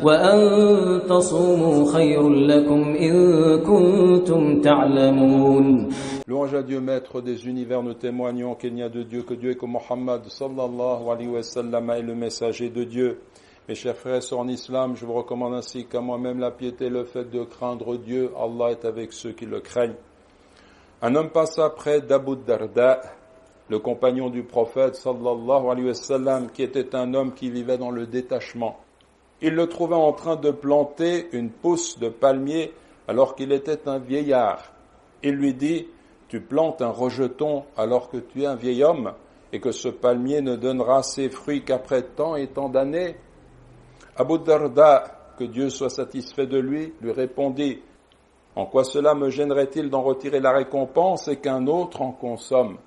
وأن تصوموا خير لكم إن كنتم تعلمون. Louange à Dieu, maître des univers, nous témoignons qu'il n'y a de Dieu que Dieu et que Mohammed sallallahu alayhi wa sallam est le messager de Dieu. Mes chers frères en islam, je vous recommande ainsi qu'à moi-même la piété, le fait de craindre Dieu. Allah est avec ceux qui le craignent. Un homme passa près d'Abu Darda, le compagnon du prophète sallallahu alayhi wa sallam, qui était un homme qui vivait dans le détachement. Il le trouva en train de planter une pousse de palmier alors qu'il était un vieillard. Il lui dit: tu plantes un rejeton alors que tu es un vieil homme et que ce palmier ne donnera ses fruits qu'après tant et tant d'années. Abu Darda, que Dieu soit satisfait de lui répondit: en quoi cela me gênerait-il d'en retirer la récompense et qu'un autre en consomme?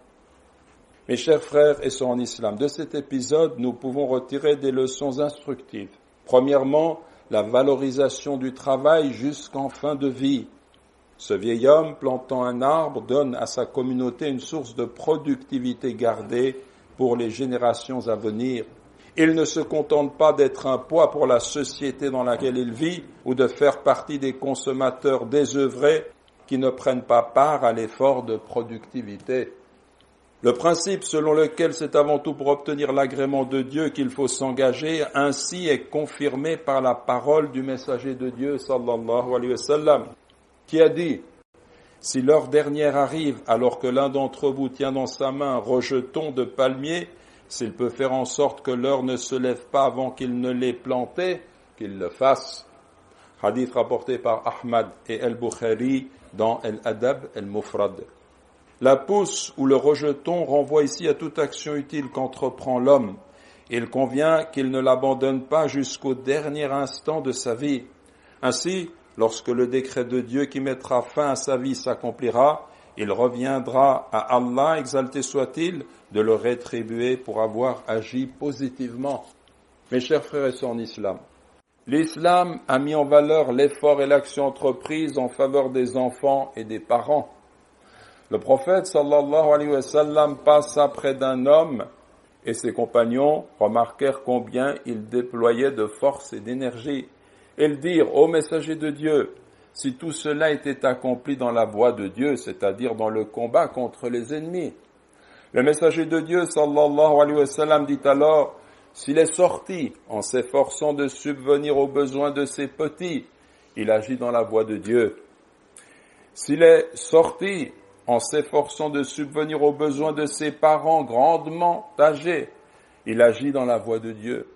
Mes chers frères et sœurs en islam, de cet épisode, nous pouvons retirer des leçons instructives. Premièrement, la valorisation du travail jusqu'en fin de vie. Ce vieil homme, plantant un arbre, donne à sa communauté une source de productivité gardée pour les générations à venir. Il ne se contente pas d'être un poids pour la société dans laquelle il vit ou de faire partie des consommateurs désœuvrés qui ne prennent pas part à l'effort de productivité. Le principe selon lequel c'est avant tout pour obtenir l'agrément de Dieu qu'il faut s'engager, ainsi est confirmé par la parole du messager de Dieu, sallallahu alayhi wa sallam, qui a dit: si l'heure dernière arrive alors que l'un d'entre vous tient dans sa main un rejeton de palmier, s'il peut faire en sorte que l'heure ne se lève pas avant qu'il ne l'ait planté, qu'il le fasse. Hadith rapporté par Ahmad et Al-Bukhari dans Al-Adab Al-Mufrad. La pousse ou le rejeton renvoie ici à toute action utile qu'entreprend l'homme. Il convient qu'il ne l'abandonne pas jusqu'au dernier instant de sa vie. Ainsi, lorsque le décret de Dieu qui mettra fin à sa vie s'accomplira, il reviendra à Allah, exalté soit-il, de le rétribuer pour avoir agi positivement. Mes chers frères et sœurs en islam, l'islam a mis en valeur l'effort et l'action entreprise en faveur des enfants et des parents. Le prophète sallallahu alayhi wa sallam passa près d'un homme et ses compagnons remarquèrent combien il déployait de force et d'énergie. Ils dirent: ô messager de Dieu, si tout cela était accompli dans la voie de Dieu, c'est-à-dire dans le combat contre les ennemis. Le messager de Dieu sallallahu alayhi wa sallam dit alors: s'il est sorti en s'efforçant de subvenir aux besoins de ses petits, il agit dans la voie de Dieu. S'il est sorti en s'efforçant de subvenir aux besoins de ses parents grandement âgés, il agit dans la voie de Dieu.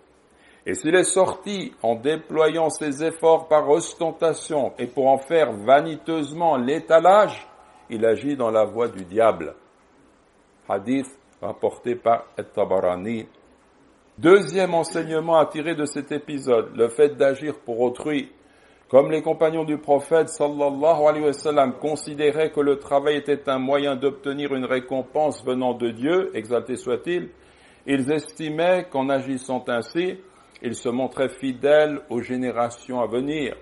Et s'il est sorti en déployant ses efforts par ostentation et pour en faire vaniteusement l'étalage, il agit dans la voie du diable. Hadith rapporté par At-Tabarani. Deuxième enseignement à tirer de cet épisode, le fait d'agir pour autrui. Comme les compagnons du prophète sallallahu alayhi wa sallam considéraient que le travail était un moyen d'obtenir une récompense venant de Dieu, exalté soit-il, ils estimaient qu'en agissant ainsi, ils se montraient fidèles aux générations à venir.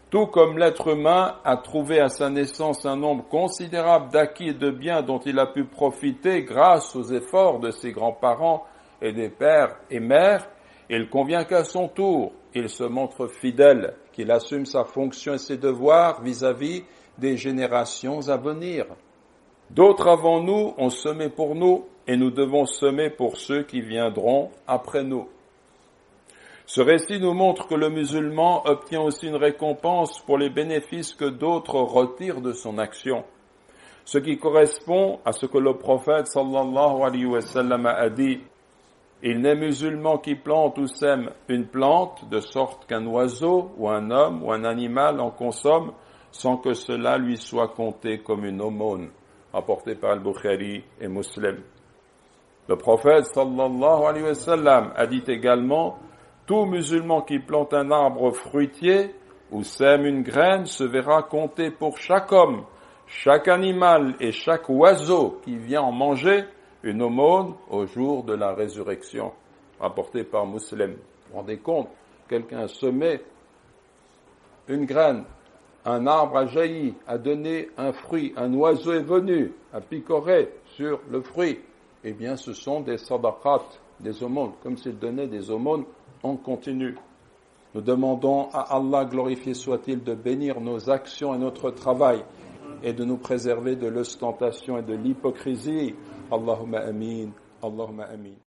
Tout comme l'être humain a trouvé à sa naissance un nombre considérable d'acquis et de biens dont il a pu profiter grâce aux efforts de ses grands-parents et des pères et mères, il convient qu'à son tour, il se montre fidèle, qu'il assume sa fonction et ses devoirs vis-à-vis des générations à venir. D'autres avant nous ont semé pour nous et nous devons semer pour ceux qui viendront après nous. Ce récit nous montre que le musulman obtient aussi une récompense pour les bénéfices que d'autres retirent de son action. Ce qui correspond à ce que le prophète sallallahu alayhi wa sallam a dit: il n'est musulman qui plante ou sème une plante de sorte qu'un oiseau ou un homme ou un animal en consomme sans que cela lui soit compté comme une aumône, rapporté par Al-Bukhari et Muslim. Le prophète sallallahu alayhi wa sallam a dit également: tout musulman qui plante un arbre fruitier ou sème une graine se verra compter pour chaque homme, chaque animal et chaque oiseau qui vient en manger une aumône au jour de la résurrection, rapporté par Muslim. Vous vous rendez compte, quelqu'un a semé une graine, un arbre a jailli, a donné un fruit, un oiseau est venu, a picoré sur le fruit. Eh bien, ce sont des sadaqat, des aumônes, comme s'il donnait des aumônes en continu. Nous demandons à Allah, glorifié soit-il, de bénir nos actions et notre travail et de nous préserver de l'ostentation et de l'hypocrisie. Allahumma amin, Allahumma amin.